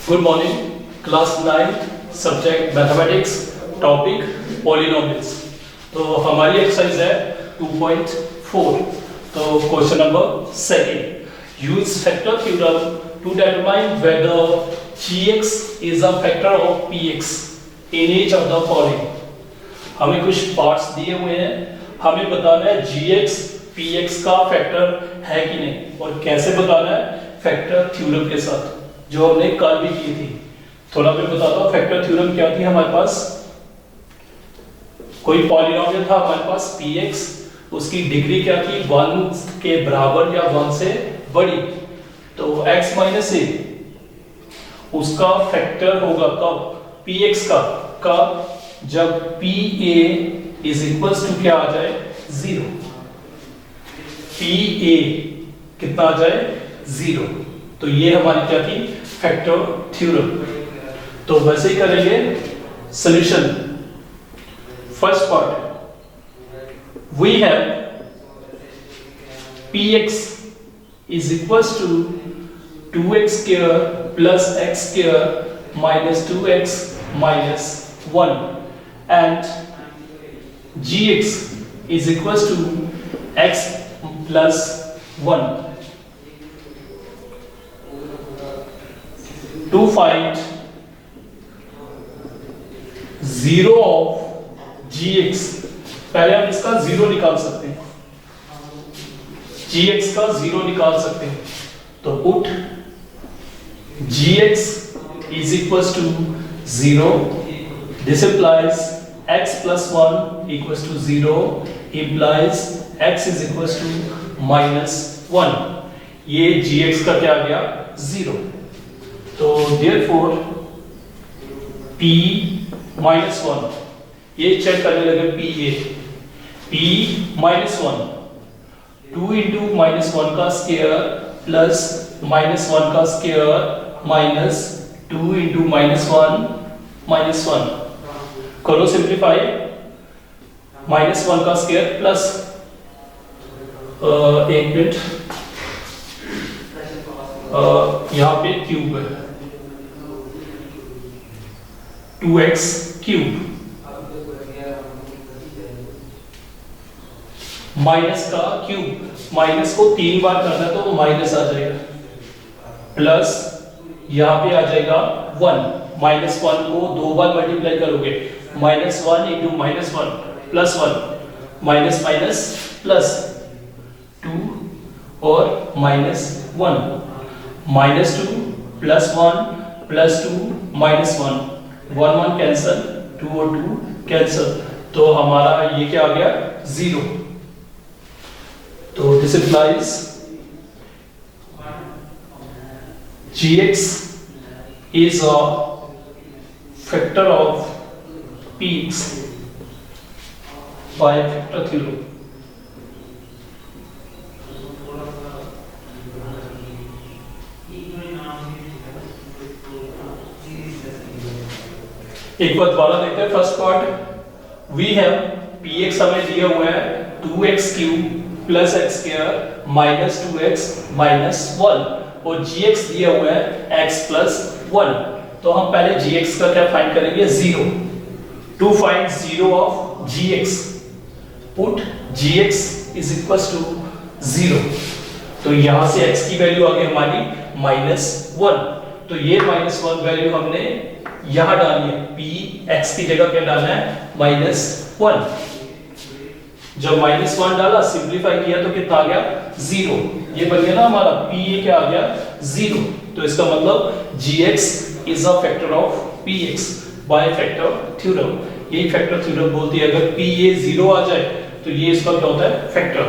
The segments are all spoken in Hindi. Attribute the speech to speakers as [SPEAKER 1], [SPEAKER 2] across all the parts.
[SPEAKER 1] Good morning, class 9 subject mathematics topic polynomials. तो हमारी एक्सरसाइज है 2.4। तो question number second, use factor theorem to determine whether gx is a factor of px in each of the following. हमें कुछ पार्ट्स दिए हुए हैं, हमें बताना है gx px का फैक्टर है कि नहीं, और कैसे बताना है, फैक्टर थ्योरम के साथ, जो हमने कल भी की थी। थोड़ा मैं बताता हूँ फैक्टर थ्योरम क्या थी। हमारे पास कोई पॉलिनोमियल था हमारे पास px, उसकी डिग्री क्या थी, 1 के बराबर या 1 से बड़ी। तो x माइनस ए उसका फैक्टर होगा कब, px का, कब, जब pa इज इक्वल्स टू क्या आ जाए, 0। pa कितना आ जाए, 0। तो ये हमारी क्या थी, फैक्टर थ्योरम। तो वैसे ही करेंगे solution. First part, we have px is equals to 2x square plus x square minus 2x minus 1 and gx is equals to x plus 1. To find 0 of gx, पहले हम इसका 0 निकाल सकते हैं, gx का 0 निकाल सकते हैं। तो put gx is equals to 0, this implies x plus 1 equals to 0 implies x is equals to minus 1। ये gx का क्या आ गया, 0। तो therefore p minus 1, ये चेक करने लगे p minus 1, 2 into minus 1 का स्क्वायर प्लस minus 1 का square minus 2 into minus 1 minus 1, करो सिंप्लीफाई, minus 1 का स्क्वायर प्लस एक मिनट, यहाँ पे क्यूब है, 2x क्यूब माइनस का क्यूब, माइनस को 3 बार करना तो माइनस आ जाएगा, प्लस यहाँ पे आ जाएगा 1, माइनस 1 को 2 बार मल्टीप्लाई करोगे, minus 1 into minus 1 plus 1, minus minus plus 2 और minus 1, minus 2 plus 1 plus 2 minus 1, 1 1 cancel, 2 और 2 कैंसल, तो हमारा ये क्या आ गया, 0। तो this implies gx is a factor of px by factor theorem। एक बार दोबारा देखते हैं first part. We have px हमें दिया हुआ है 2x cube plus x square minus 2x minus 1, और gx दिया हुआ है x प्लस 1। तो हम पहले gx का क्या फाइंड करेंगे, 0। To find 0 of gx, put gx is equals to 0। तो यहां से x की वैल्यू आ गई हमारी -1। तो ये -1 वैल्यू हमने यहां डाली है, p x की जगह क्या डालना है, -1। जब -1 डाला, सिंपलीफाई किया तो कितना आ गया, 0। ये बन गया ना हमारा p, ये क्या आ गया, 0। तो इसका मतलब gx is a factor of px by factor theorem. यही फैक्टर थ्योरम बोलती है, अगर p ये 0 आ जाए तो ये इसका क्या होता है, फैक्टर।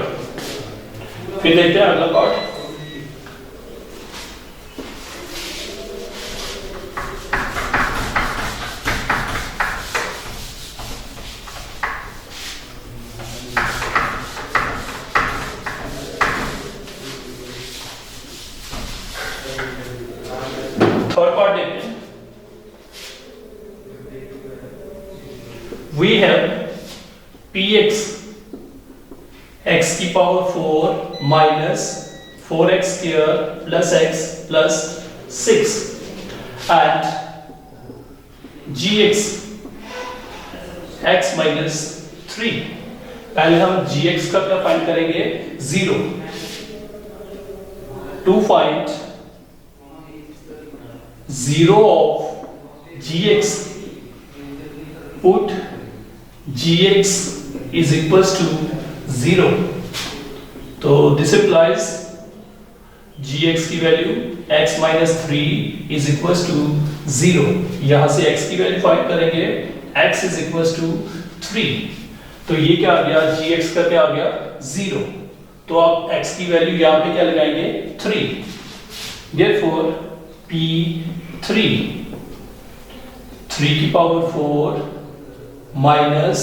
[SPEAKER 1] फिर देखते हैं अगला पार्ट। थर्ड पार्ट देखते हैं। We have px x की power 4 minus 4x square plus x plus 6 and gx x minus 3। पहले हम gx का क्या फाइंड करेंगे? 0। To find 0 of gx, put gx is equals to 0। तो this implies gx की value x minus 3 is equals to 0। यहां से x की वैल्यू फाइंड करेंगे, x is equals to 3। तो ये क्या आ गया? gx का क्या आ गया? 0। तो आप x की वैल्यू यहां पे क्या लगाएंगे? 3। therefore p3 3 की पावर 4 माइनस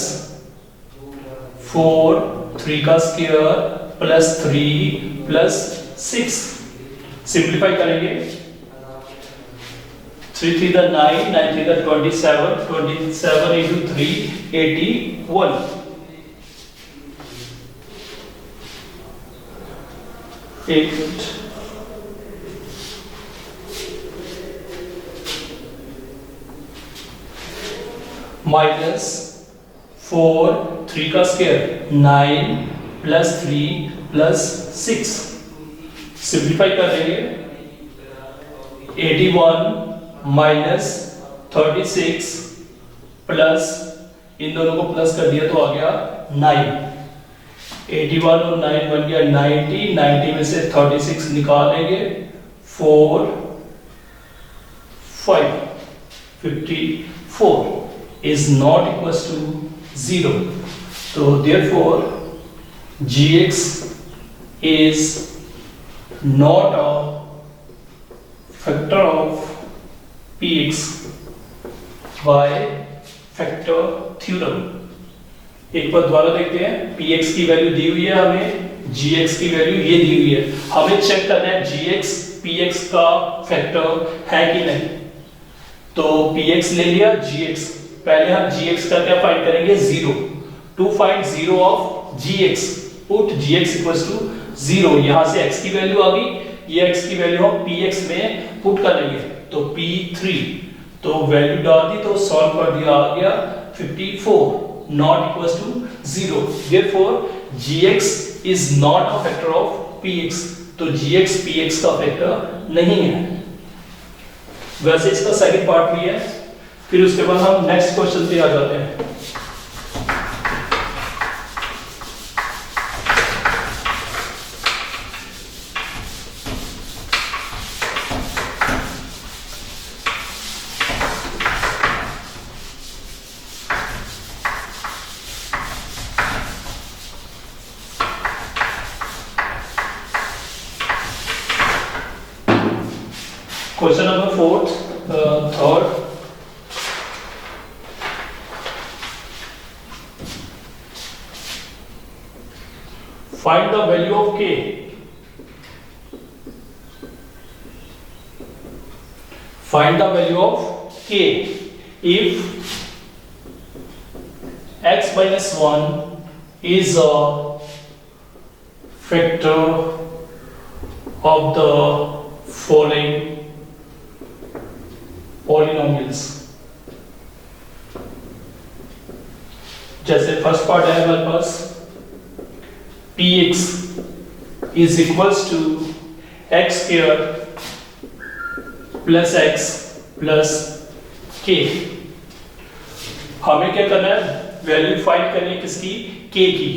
[SPEAKER 1] 4 3 का स्क्वायर प्लस 3 प्लस 6। सिंप्लीफाई करेंगे, 3 3 द 9, 9 3 द 27, 27 into 3 81। एक मिनट, माइनस 4 3 का स्क्वायर 9 प्लस 3 प्लस 6। सिंप्लीफाई कर लेंगे, 81 माइनस 36 प्लस, इन दोनों को प्लस कर दिया तो आ गया 9। 81 और 9 बन गया 90, 90 में से 36 निकालेंगे, 4 5 54 is not equals to 0। so therefore gx is not a factor of px by factor theorem। एक बार दोबारा देखते हैं, px की वैल्यू दी हुई है हमें, gx की वैल्यू ये दी हुई है, हमें चेक करना है gx px का फैक्टर है कि नहीं। तो px ले लिया, gx पहले हम gx का क्या फाइंड करेंगे? 0। To find 0 of gx, put gx equals to 0। यहां से x की वैल्यू आ गई, ये x की वैल्यू हम px में पुट कर लेंगे, तो p3, तो वैल्यू डाल दी तो सॉल्व कर दिया, आ गया 54 not equals to 0। therefore gx is not a factor of px। तो gx px का फैक्टर नहीं है। वैसे इसका सेकंड पार्ट भी है, फिर उसके बाद हम नेक्स्ट क्वेश्चन पे आ जाते हैं। Question number 4, third, find the value of k find the value of k if x minus 1 is a factor of the following polynomials। जैसे फर्स्ट पार्ट है हमारे पास, px is equals to x square plus x plus k। हमें क्या करना है? वैल्यू फाइंड करनी है किसकी? k की।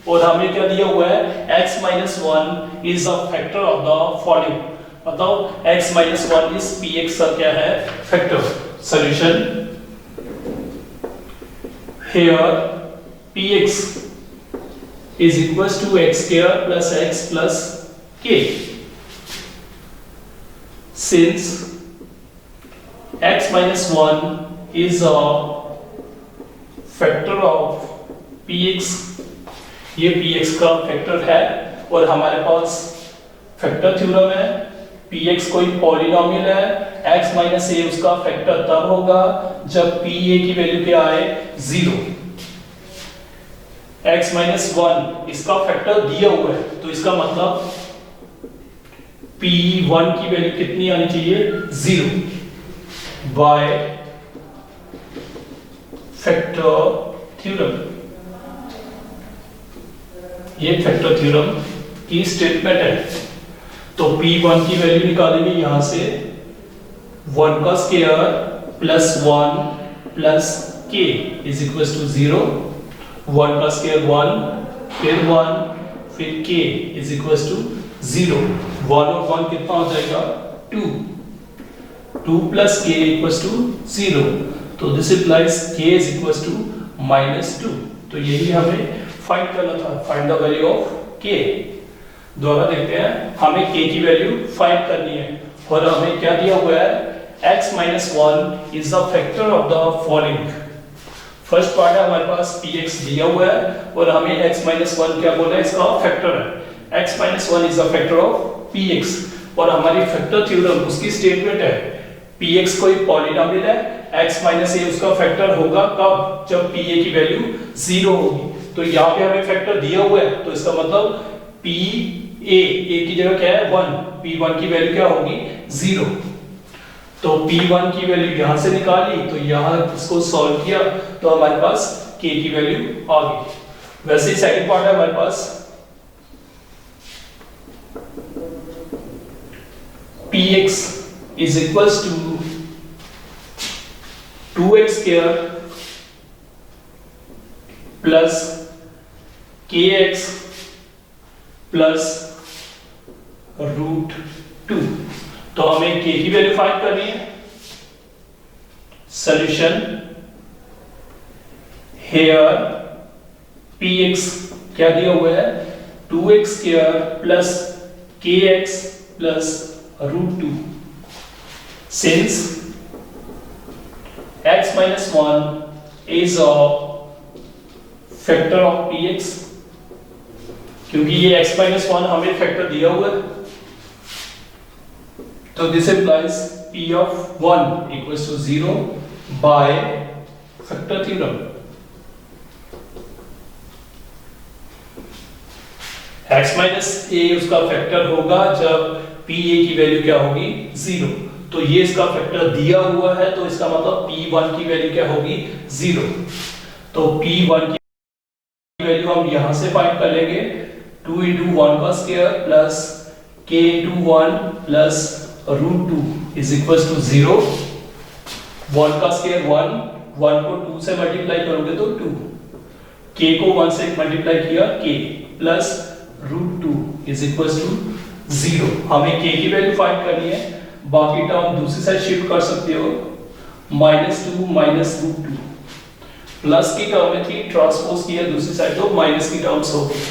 [SPEAKER 1] और हमें क्या दिया हुआ है? x minus 1 is a factor of the following। बताओ, x minus 1 is px का क्या है? Factor. Solution, here px is equals to x square plus x plus k। Since x minus 1 is a factor of px, ये px का फैक्टर है और हमारे पास फैक्टर थ्योरम है, px कोई पॉलिनोमियल है, x माइनस a उसका फैक्टर तब होगा जब pa की वैल्यू क्या आए? 0। x माइनस 1 इसका फैक्टर दिया हुआ है, तो इसका मतलब p1 की वैल्यू कितनी आनी चाहिए? 0। By factor theorem. ये फैक्टर थ्योरम की स्टेटमेंट है। तो P1 की वैल्यू निकालेंगे यहां से 1 का square plus 1 plus k is equal to 0। 1 का स्क्वायर 1 फिर 1 फिर k इज इक्वल टू 0। 1 और 1 कितना हो जाएगा 2। 2 प्लस k इक्वल टू 0। तो this implies k is equal to -2। तो यही हमें फाइंड करना था, find the value of k। दोबारा देखते हैं, हमें k की वैल्यू फाइंड करनी है और हमें क्या दिया हुआ है x minus 1 is the factor of the following। First part है हमारे पास px दिया हुआ है और हमें x minus 1 क्या बोला है, इसका फैक्टर है। x minus 1 is the factor of px और हमारी फैक्टर थ्योरम उसकी स्टेटमेंट है px कोई पॉलिनोमियल है, x minus a उसका फैक्टर होगा कब, जब pa की वैल्यू 0 होगी। तो यहाँ पे हमें फैक्टर दिया हुआ है तो इसका मतलब pa की जगह क्या है 1, p1 की वैल्यू क्या होगी 0। तो P1 की वैल्यू यहां से निकाली तो यहां इसको सॉल्व किया तो हमारे पास K की वैल्यू आ गई। वैसे ही सेकंड पार्ट है हमारे पास Px is equals to 2x square plus kx plus √2। तो हमें k की वैल्यू फाइंड करनी है। सॉल्यूशन हेयर px क्या दिया हुआ है 2x square plus kx plus √2। Since x minus 1 is a factor of px, क्योंकि ये x minus 1 हमें फैक्टर दिया हुआ है तो this implies p of 1 equals to 0 by factor theorem। x minus a उसका फैक्टर होगा जब pa की वैल्यू क्या होगी 0। तो ये इसका फैक्टर दिया हुआ है तो इसका मतलब p1 की वैल्यू क्या होगी 0। तो p1 की वैल्यू हम यहां से फाइंड कर लेंगे 2 into 1 का square plus k into 1 plus √2 is equals to 0। 1 का स्क्वायर 1, 1 को 2 से मल्टीप्लाई करोगे तो 2, k को 1 से मल्टीप्लाई किया k plus √2 is equals to 0। हमें k की वैल्यू फाइंड करनी है, बाकी टर्म दूसरी साइड शिफ्ट कर सकते हो, -2 माइनस √2 प्लस की टर्म में थी ट्रांसपोज किया दूसरी साइड तो माइनस की टर्म्स हो गई।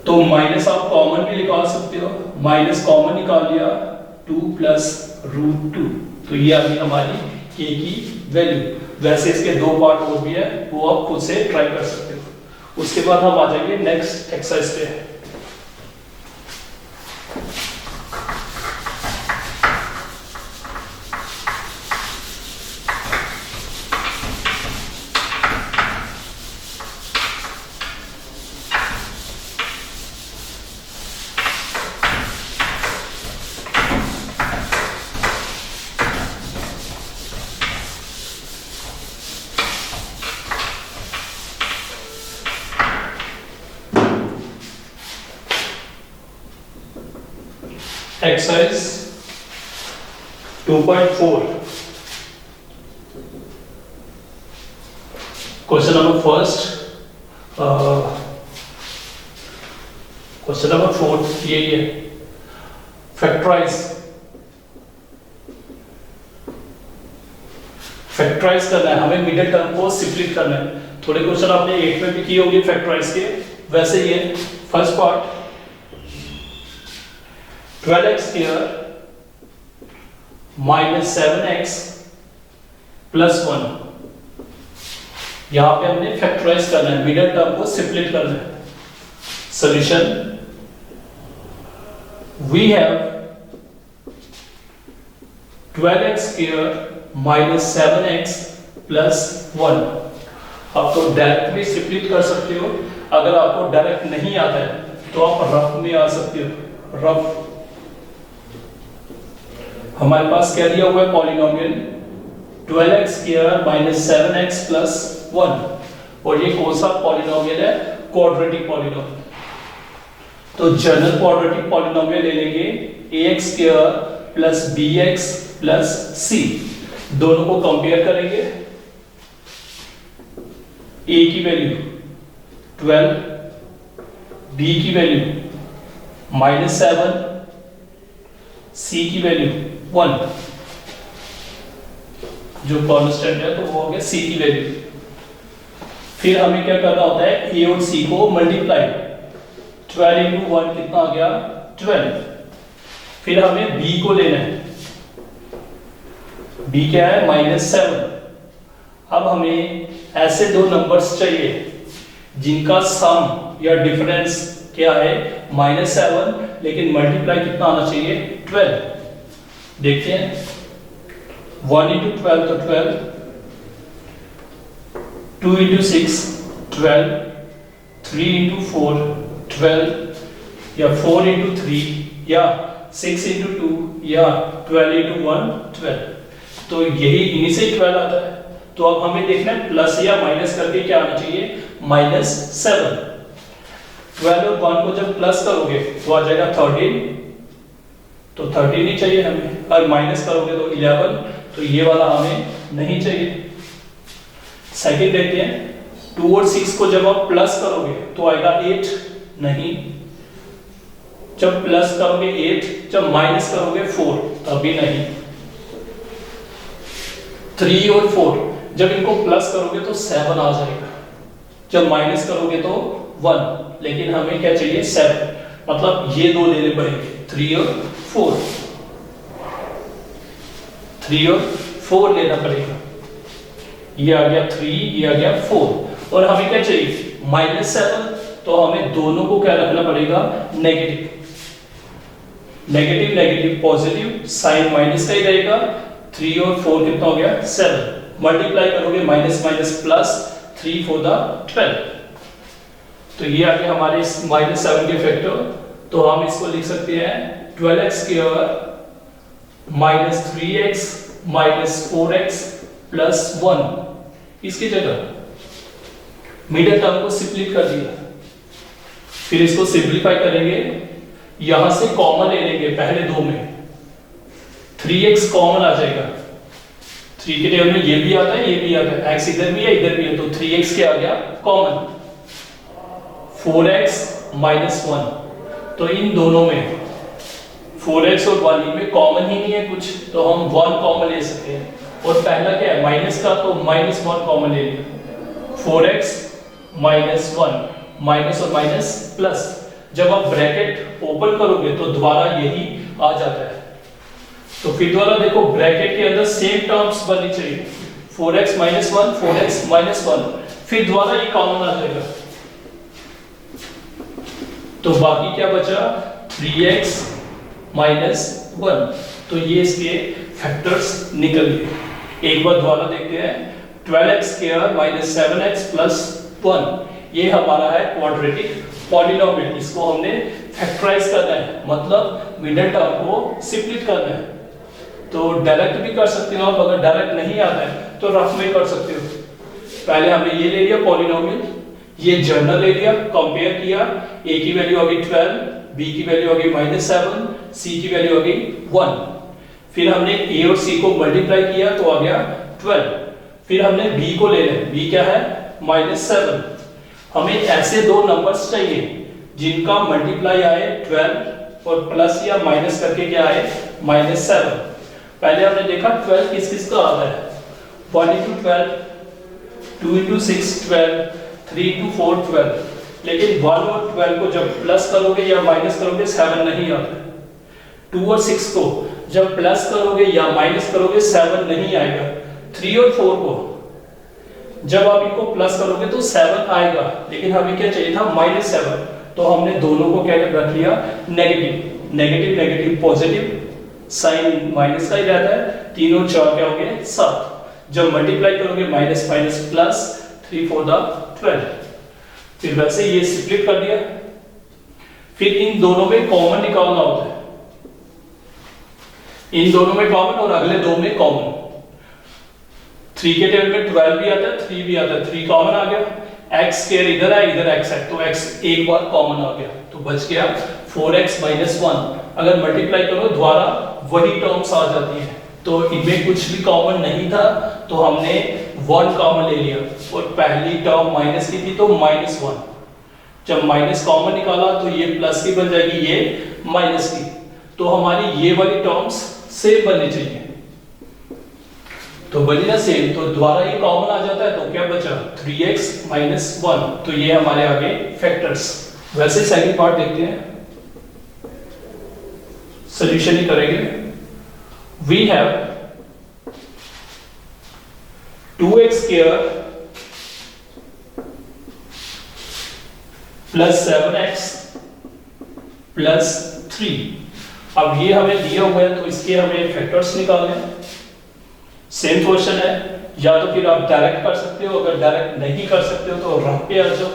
[SPEAKER 1] तो माइनस आप कॉमन भी निकाल सकते हो, माइनस कॉमन निकाल लिया 2 प्लस √2। तो ये आ गई हमारी k की वैल्यू। वैसे इसके दो पार्ट और भी है वो आप खुद से ट्राई कर सकते हो। उसके बाद हम आ जाएंगे नेक्स्ट एक्सरसाइज पे। Exercise 2.4 question number first, question number 4 यही है, फैक्टराइज करना है हमें, मिडिल टर्म को सिम्प्लीफाई करना है। थोड़े क्वेश्चन आपने 8 में भी किए होंगे फैक्टराइज के, वैसे ही है। First part 12x square minus 7x plus 1, यहां पे हमने फैक्टराइज करना है, मिडिल टर्म को सिम्प्लीफाई करना है। Solution we have 12x square minus 7x plus 1। आप तो डायरेक्ट भी सिम्प्लीफाई कर सकते हो, अगर आपको डायरेक्ट नहीं आता है तो आप रफ में आ सकते हो। रफ हमारे पास क्या दिया हुआ है polynomial 12x square minus 7x plus 1, और ये कौन सा पॉलिनोमियल है? Quadratic polynomial. तो जनरल क्वाड्रेटिक पॉलिनोमियल ले लेंगे ax square plus bx plus c, दोनों को कंपेयर करेंगे। a की वैल्यू 12, b की वैल्यू माइनस 7, c की वैल्यू 1, जो कांस्टेंट है तो वो हो गया c की वैल्यू। फिर हमें क्या करना होता है? a और c को मल्टीप्लाई, 12 इंटू 1 कितना आ गया? 12। फिर हमें b को लेना है, b क्या है? माइनस 7। अब हमें ऐसे दो नंबर्स चाहिए जिनका सम या डिफरेंस क्या है? माइनस 7, लेकिन मल्टीप्लाई कितना आना चाहिए? 12। देखते हैं, 1 इंटू 12 तो 12, 2 इंटू 6 12, 3 इंटू 4 12, या 4 इंटू 3, या 6 इंटू 2, या 12 इंटू 1 12। तो यही इन्हीं से 12 आता है। तो अब हमें देखना है प्लस या माइनस करके क्या आना चाहिए? माइनस 7। 12 और 1 को जब प्लस करोगे तो आ जाएगा 13, तो 13 ही चाहिए हमें। और माइनस करोगे तो 11, तो ये वाला हमें नहीं चाहिए। सेकंड देखते हैं, 2 और 6 को जब आप प्लस करोगे तो आएगा 8, नहीं। जब प्लस करोगे 8, जब माइनस करोगे 4, तभी नहीं। 3 और 4 जब इनको प्लस करोगे तो 7 आ जाएगा, जब माइनस करोगे तो 1, लेकिन हमें क्या चाहिए? 7। मतलब ये दो लेने पड़ेंगे, 3 और 4, 3 और 4 लेना पड़ेगा। ये आ गया 3, ये आ गया 4, और हमें क्या चाहिए? माइनस 7। तो हमें दोनों को क्या रखना पड़ेगा? Negative. Negative negative positive, sign minus का ही रहेगा। 3 और 4 कितना हो गया? 7। मल्टीप्लाई करोगे माइनस माइनस प्लस, 3 4 12। तो ये आ गया हमारे इस माइनस 7 के फैक्टर। तो हम इसको लिख सकते हैं 12x square minus 3x minus 4x plus 1। इसकी जगह मिडिल टर्म को सिंपलीफाई कर दिया। फिर इसको सिंपलीफाई करेंगे, यहां से कॉमन ले लेंगे पहले दो में, 3x कॉमन आ जाएगा। 3 के टेबल में ये भी आता है, ये भी आता है, x इधर भी है इधर भी है, तो 3x क्या आ गया? कॉमन। 4x माइनस 1, तो इन दोनों में 4x और 1 इनमें कॉमन ही नहीं है कुछ, तो हम 1 कॉमन ले सकते हैं। और पहला क्या है? माइनस का, तो माइनस 1 कॉमन ले लिया। 4x माइनस 1, माइनस और माइनस प्लस। जब आप ब्रैकेट ओपन करोगे तो दोबारा यही आ जाता है। तो फिर दोबारा देखो, ब्रैकेट के अंदर सेम टर्म्स बननी चाहिए, 4x माइनस 1, 4x माइनस 1, फिर दोबारा ये कॉमन आ जाएगा। तो बाकी क्या बचा? 3x minus 1। तो ये इसके फैक्टर्स निकल गए। एक बार दोबारा देखते हैं, 12x square minus 7x plus 1, ये हमारा है क्वाड्रेटिक पॉलिनोमियल। इसको हमने फैक्टराइज करना है, मतलब मिडिल टर्म को सिंपलीफाई करना है। तो डायरेक्ट भी कर सकते हो आप, अगर डायरेक्ट नहीं आता है तो रफ में कर सकते हो। पहले हमने ये ले लिया पॉलिनोमियल, ये जनरल ले लिया, कंपेयर किया, a की वैल्यू आ गई 12, b की वैल्यू आ गई माइनस 7, c की वैल्यू आ गई 1। फिर हमने a और c को मल्टीप्लाई किया तो आ गया 12। फिर हमने b को ले लिया, b क्या है? माइनस 7। हमें ऐसे दो नंबर्स चाहिए जिनका मल्टीप्लाई आए 12 और प्लस या माइनस करके क्या आए? माइनस 7। पहले हमने देखा 12 किस किस का आता है? 1 इंटू 12, 2 इंटू 6 12, 3 इंटू 4 12। लेकिन 1 और 12 को जब प्लस करोगे या माइनस करोगे 7 नहीं आता। 2 और 6 को जब प्लस करोगे या माइनस करोगे 7 नहीं आएगा। 3 और 4 को जब आप इनको प्लस करोगे तो 7 आएगा, लेकिन हमें क्या चाहिए था? माइनस 7। तो हमने दोनों को क्या रख लिया? Negative. Negative negative positive, sign minus का ही रहता है। 3 और 4 क्या हो गए? 7। जब मल्टीप्लाई करोगे माइनस माइनस प्लस, 3 4 12। फिर वैसे ये स्प्लिट कर दिया। फिर इन दोनों में कॉमन निकालना होता है। इन दोनों में कॉमन और अगले दो में कॉमन। 3 के टेबल में 12 भी आता है, 3 भी आता है, 3 कॉमन आ गया। x स्क्वायर इधर है, इधर x है, तो x एक बार कॉमन आ गया, तो बच गया 4x - 1। अगर मल्टीप्लाई करो द्वारा वही टर्म्स आ जाती है, तो इनमें कुछ भी कॉमन नहीं था, तो हमने 1 कॉमन ले लिया, और पहली टर्म माइनस की थी तो -1। जब माइनस कॉमन निकाला तो ये प्लस की बन जाएगी, ये माइनस की, तो हमारी ये वाली टर्म्स सेम बननी चाहिए, तो बनी ना सेम, तो द्वारा ये कॉमन आ जाता है, तो क्या बचा 3x - 1, तो ये हमारे आगे फैक्टर्स। वैसे सेकंड पार्ट देखते हैं, सॉल्यूशन ही करेंगे। We have 2x square plus 7x plus 3। अब ये हमें दिया हुआ है, तो इसके हमें फैक्टर्स निकालने हैं। सेम क्वेश्चन है, या तो फिर आप डायरेक्ट कर सकते हो, अगर डायरेक्ट नहीं कर सकते हो तो रफ पे आ जाओ।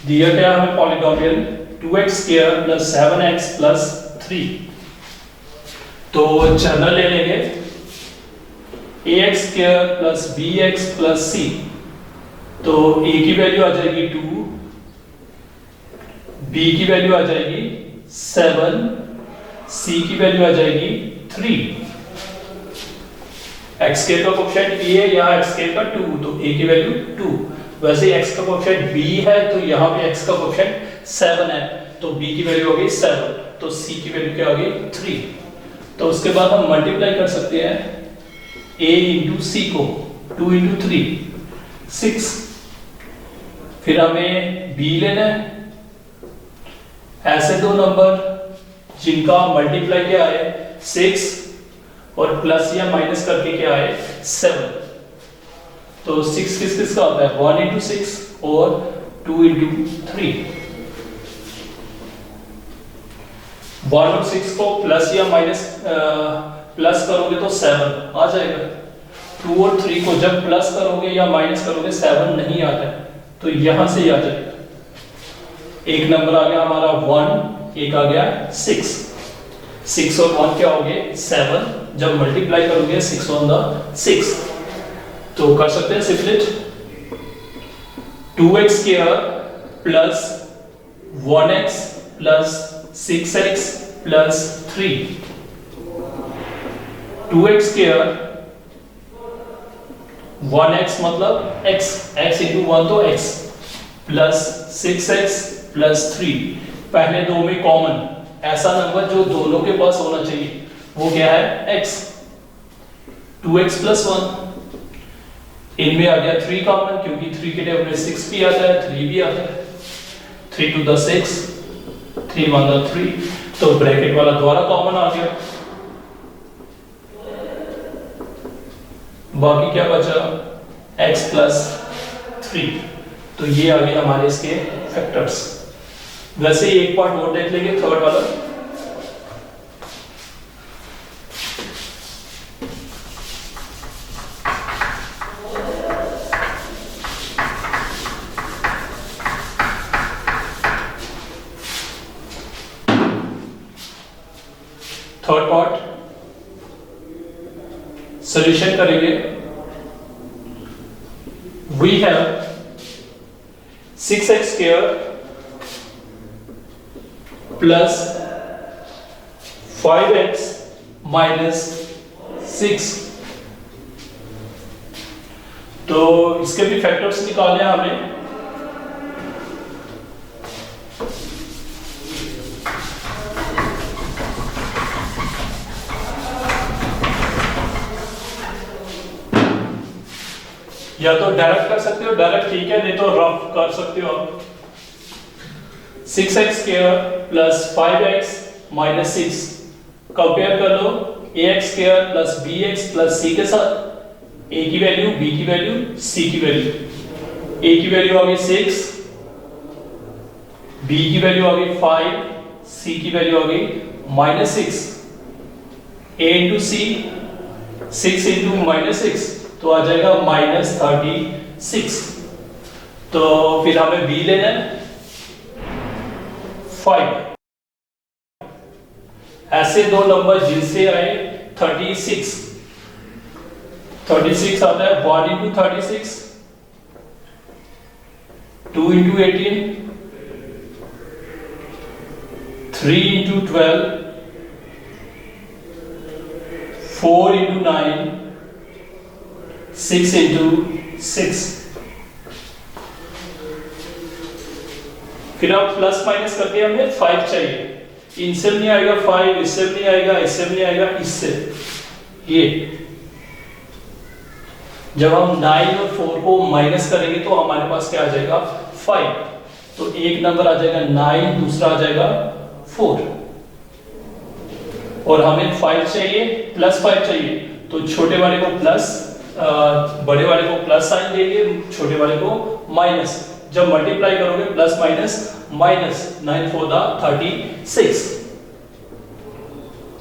[SPEAKER 1] दिया क्या हमें polynomial 2x square plus 7x plus 3, तो जनरल ले लेंगे ax square plus bx plus c, तो a की वैल्यू आ जाएगी 2, b की वैल्यू आ जाएगी 7, c की वैल्यू आ जाएगी 3। x स्क्वायर का कोएफिशिएंट b है, यहाँ x स्क्वायर का 2, तो a की वैल्यू 2। वैसे x का कोएफिशिएंट b है, तो यहाँ पे x का कोएफिशिएंट 7 है, तो b की वैल्यू हो गई 7, तो c की वैल्यू क्या हो गई 3। तो उसके बाद हम मल्टीप्लाई कर सकते हैं a इंटू c को, 2 इंटू 3 6। फिर हमें b लेना है, ऐसे दो नंबर जिनका मल्टीप्लाई क्या है 6 और प्लस या माइनस करके क्या है 7, तो 6 किस किस का होता है 1 इंटू 6 और 2 इंटू 3। 1 और 6 को प्लस या माइनस प्लस करोगे तो 7 आ जाएगा। 2 और 3 को जब प्लस करोगे या माइनस करोगे 7 नहीं आता है, तो यहां से आ जाएगा। एक नंबर आ गया हमारा 1, एक आ गया 6। 6 और 1 क्या हो गए 7, जब मल्टीप्लाई करोगे 6 ऑन द 6, तो कर सकते हैं सिंपलेट 2x square plus 1x plus 6x plus 3। 2x square 1x मतलब x, x इंटू 1 तो x, प्लस 6x प्लस 3। पहले दो में कॉमन ऐसा नंबर जो दोनों के पास होना चाहिए, वो क्या है x। 2x प्लस 1, इनमें आ गया 3 कॉमन, क्योंकि 3 के टेबल में 6 भी आता है, 3 भी आता है। 3 to the 6, 3 1 the 3, तो ब्रैकेट वाला द्वारा कॉमन आ गया। बाकी क्या बचा x प्लस 3, तो ये आ गए हमारे इसके फैक्टर्स। वैसे एक पार्ट और देख लेंगे, थर्ड वाला। थर्ड पार्ट सॉल्यूशन करेंगे। We have 6x square plus 5x minus 6, तो इसके भी फैक्टर्स निकालने हैं हमें। या तो डायरेक्ट कर सकते हो, डायरेक्ट ठीक है, नहीं तो रफ कर सकते हो आप। 6x square plus 5x minus 6 compare कर लो ax square plus bx plus c के साथ। a की वैल्यू, b की वैल्यू, c की वैल्यू। a की वैल्यू आ गई 6, b की वैल्यू आ गई 5, c की वैल्यू आ गई minus 6, a into c, 6 into minus 6 तो आ जाएगा माइनस 36। तो फिर हमें b लेना है 5। ऐसे दो नंबर जिनसे आए 36 आता है 1 into 36, 2 into 18, 3 into 12, 4 into 9, 6 into 6। फिर अब प्लस माइनस करके हमें 5 चाहिए। इनसे भी नहीं आएगा 5, इससे भी नहीं आएगा, इससे भी नहीं आएगा, इससे ये जब हम 9 और 4 को माइनस करेंगे तो हमारे पास क्या आ जाएगा 5। तो एक नंबर आ जाएगा 9, दूसरा आ जाएगा 4 और हमें 5 चाहिए प्लस 5 चाहिए। तो छोटे वाले को प्लस, बड़े वाले को प्लस साइन देंगे, छोटे वाले को माइनस। जब मल्टीप्लाई करोगे plus minus minus, 9 4 36,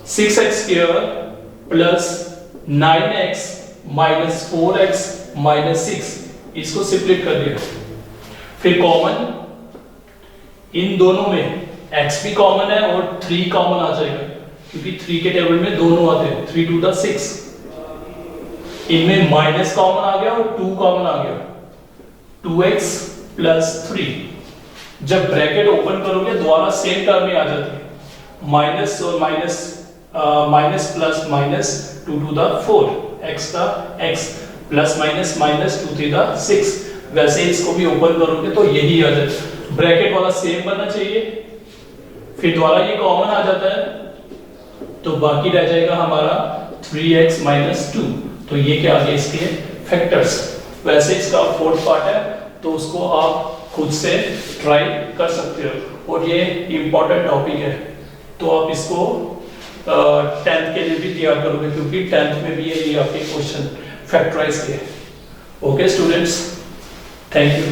[SPEAKER 1] 6x square plus 9x minus 4x minus 6, इसको सिप्लिट कर दिया। फिर कॉमन इन दोनों में x भी कॉमन है और 3 कॉमन आ जाएगा क्योंकि 3 के टेबल में दोनों आते हैं, 3 2 6। इनमें माइनस कॉमन आ गया और 2 कॉमन आ गया, 2x प्लस 3। जब ब्रैकेट ओपन करोगे दोबारा सेम टर्म में आ जाती है, माइनस और minus, minus plus minus 2 2 4, x का x प्लस माइनस माइनस 2 3 6। वैसे इसको भी ओपन करोगे तो यही आ जाता है, ब्रैकेट वाला सेम बनना चाहिए। फिर दोबारा ये कॉमन आ जाता है तो बाकी रह जाएगा हमारा 3x माइनस 2। तो ये क्या आ गया इसके फैक्टर्स। वैसे इसका फोर्थ पार्ट है तो उसको आप खुद से ट्राई कर सकते हो और ये इम्पोर्टेंट टॉपिक है तो आप इसको 10th के लिए भी तैयार करोगे क्योंकि 10th में भी ये आपके क्वेश्चन फैक्टराइज किए। Okay students, thank you.